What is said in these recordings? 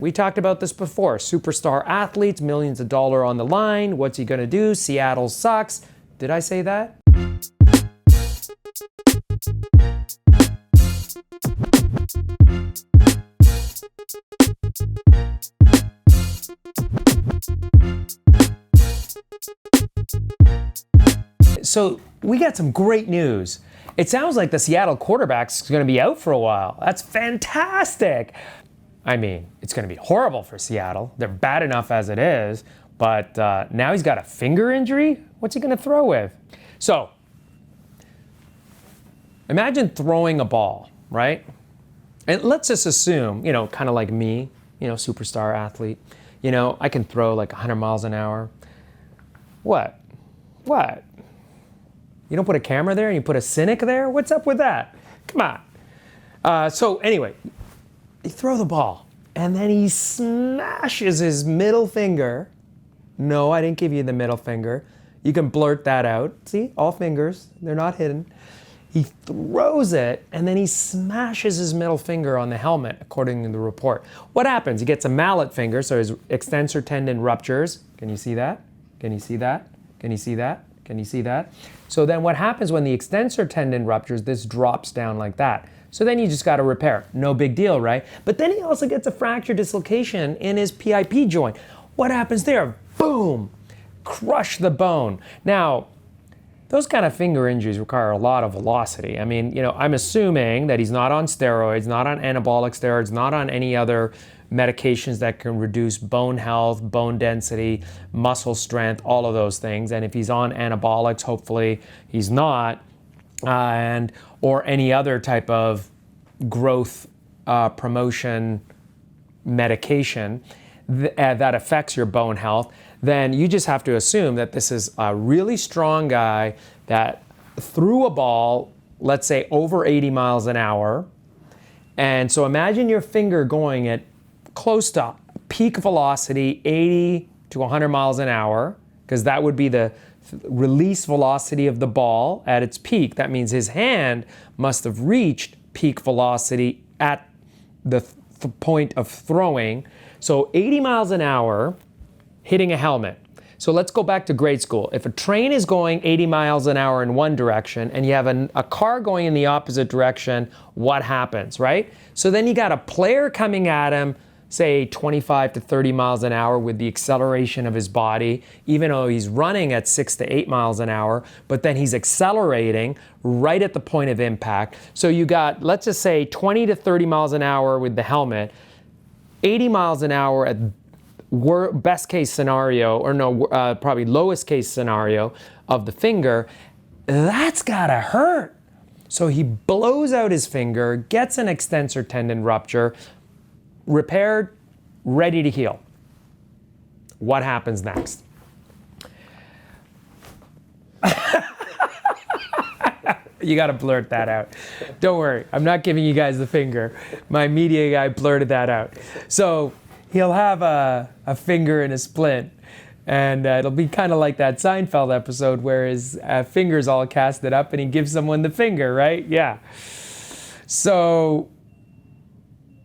We talked about this before. Superstar athletes, millions of dollars on the line. What's he going to do? Seattle sucks. Did I say that? So we got some great news. It sounds like the Seattle quarterback's going to be out for a while. That's fantastic. I mean, it's going to be horrible for Seattle. They're bad enough as it is, but now he's got a finger injury? What's he going to throw with? So, imagine throwing a ball, right? And let's just assume, kind of like me, superstar athlete, I can throw like 100 miles an hour. What? You don't put a camera there and you put a cynic there? What's up with that? Come on. So anyway, you throw the ball and then he smashes his middle finger. No, I didn't give you the middle finger. You can blurt that out. See, all fingers, they're not hidden. He throws it and then he smashes his middle finger on the helmet, according to the report. What happens? He gets a mallet finger, so his extensor tendon ruptures. Can you see that? Can you see that? Can you see that? Can you see that? So then what happens when the extensor tendon ruptures, this drops down like that. So then you just got to repair. No big deal, right? But then he also gets a fracture dislocation in his PIP joint. What happens there? Boom! Crush the bone. Now, those kind of finger injuries require a lot of velocity. I mean, I'm assuming that he's not on steroids, not on anabolic steroids, not on any other medications that can reduce bone health, bone density, muscle strength, all of those things. And if he's on anabolics, hopefully he's not, or any other type of growth promotion medication that affects your bone health, then you just have to assume that this is a really strong guy that threw a ball, let's say over 80 miles an hour. And so imagine your finger going at close to peak velocity, 80 to 100 miles an hour, because that would be the release velocity of the ball at its peak. That means his hand must have reached peak velocity at the point of throwing. So 80 miles an hour hitting a helmet. So let's go back to grade school. If a train is going 80 miles an hour in one direction and you have a car going in the opposite direction, what happens, right? So then you got a player coming at him, say 25 to 30 miles an hour with the acceleration of his body, even though he's running at 6 to 8 miles an hour, but then he's accelerating right at the point of impact. So you got, let's just say 20 to 30 miles an hour with the helmet, 80 miles an hour at best case scenario, or no, probably lowest case scenario of the finger. That's gotta hurt. So he blows out his finger, gets an extensor tendon rupture, repaired, ready to heal. What happens next? You got to blurt that out. Don't worry, I'm not giving you guys the finger. My media guy blurted that out. So he'll have a finger in a splint, and it'll be kind of like that Seinfeld episode where his finger's all casted up and he gives someone the finger, right? Yeah. So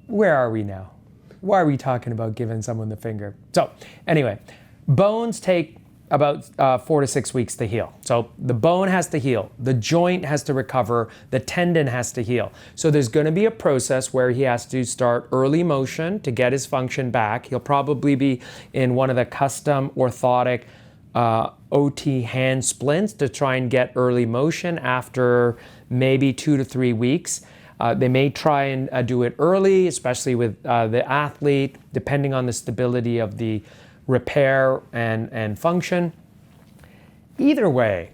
where are we now? Why are we talking about giving someone the finger? So anyway, bones take about 4 to 6 weeks to heal. So the bone has to heal, the joint has to recover, the tendon has to heal. So there's going to be a process where he has to start early motion to get his function back. He'll probably be in one of the custom orthotic OT hand splints to try and get early motion after maybe 2 to 3 weeks. They may try and do it early, especially with the athlete, depending on the stability of the repair and function. Either way,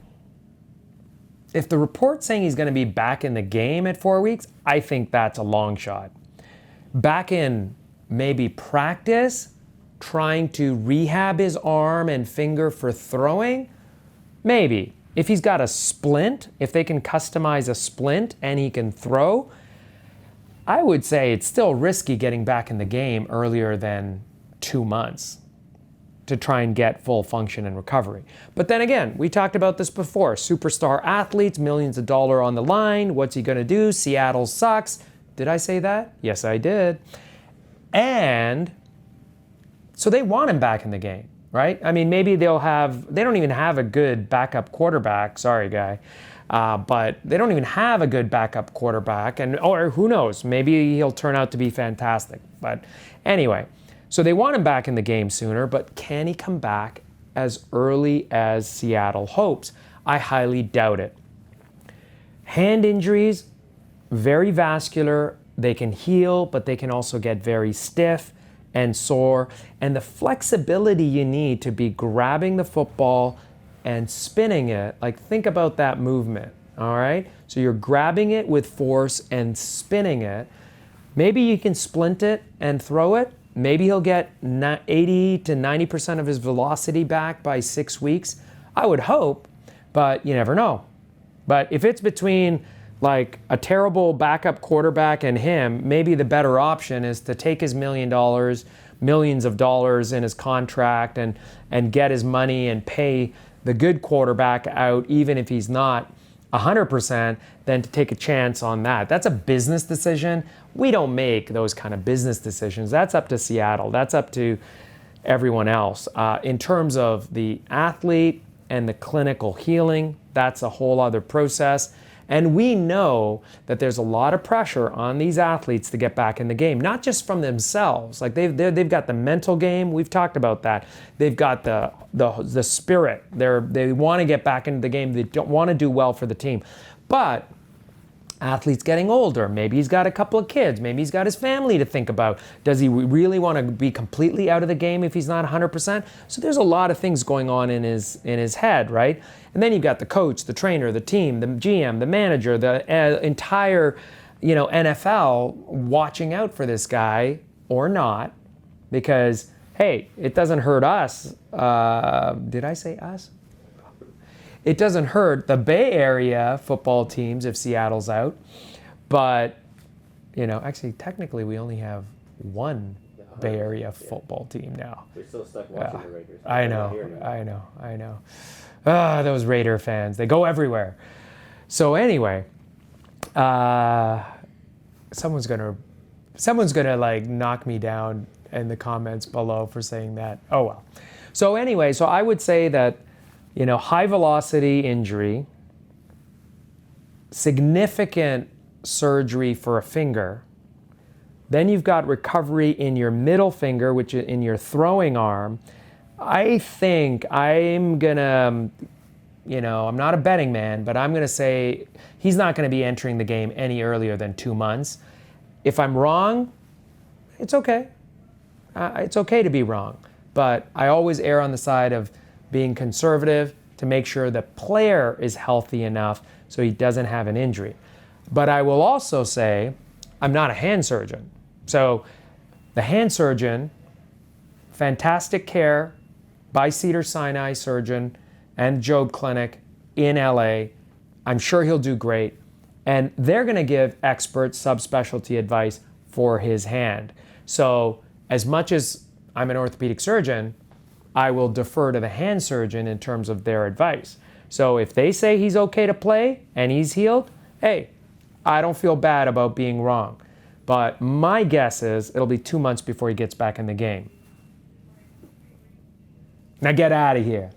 if the report's saying he's going to be back in the game at 4 weeks, I think that's a long shot. Back in maybe practice, trying to rehab his arm and finger for throwing, maybe. If he's got a splint, if they can customize a splint and he can throw, I would say it's still risky getting back in the game earlier than 2 months to try and get full function and recovery. But then again, we talked about this before. Superstar athletes, millions of dollars on the line. What's he going to do? Seattle sucks. Did I say that? Yes, I did. And So they want him back in the game, right? I mean, maybe they don't even have a good backup quarterback. Sorry, guy. But they don't even have a good backup quarterback. Or who knows, maybe he'll turn out to be fantastic. But anyway, so they want him back in the game sooner, but can he come back as early as Seattle hopes? I highly doubt it. Hand injuries, very vascular. They can heal, but they can also get very stiff and sore. And the flexibility you need to be grabbing the football and spinning it, like think about that movement, all right? So you're grabbing it with force and spinning it. Maybe you can splint it and throw it. Maybe he'll get 80 to 90% of his velocity back by 6 weeks. I would hope, but you never know. But if it's between like a terrible backup quarterback and him, maybe the better option is to take his millions of dollars in his contract and get his money and pay the good quarterback out, even if he's not 100%, than to take a chance on that. That's a business decision. We don't make those kind of business decisions. That's up to Seattle. That's up to everyone else. In terms of the athlete and the clinical healing, that's a whole other process. And we know that there's a lot of pressure on these athletes to get back in the game, not just from themselves. Like they've got the mental game. We've talked about that. They've got the spirit. They want to get back into the game. They don't want to do well for the team. But athlete's getting older. Maybe he's got a couple of kids. Maybe he's got his family to think about. Does he really want to be completely out of the game if he's not 100%? So there's a lot of things going on in his head, right? And then you've got the coach, the trainer, the team, the GM, the manager, the entire, NFL watching out for this guy or not, because hey, it doesn't hurt us. Did I say us? It doesn't hurt the Bay Area football teams if Seattle's out, but actually technically we only have one Bay Area football team now. We're still stuck watching the Raiders. I know. Those Raider fans, they go everywhere. So anyway, someone's gonna like knock me down in the comments below for saying that. Oh well. So anyway, so I would say that high velocity injury, significant surgery for a finger. Then you've got recovery in your middle finger, which is in your throwing arm. I think I'm gonna, I'm not a betting man, but I'm gonna say he's not gonna be entering the game any earlier than 2 months. If I'm wrong, it's okay. It's okay to be wrong, but I always err on the side of being conservative to make sure the player is healthy enough so he doesn't have an injury. But I will also say I'm not a hand surgeon. So the hand surgeon, fantastic care by Cedars-Sinai surgeon and Jobe Clinic in LA. I'm sure he'll do great. And they're gonna give expert subspecialty advice for his hand. So as much as I'm an orthopedic surgeon, I will defer to the hand surgeon in terms of their advice. So if they say he's okay to play and he's healed, hey, I don't feel bad about being wrong. But my guess is it'll be 2 months before he gets back in the game. Now get out of here.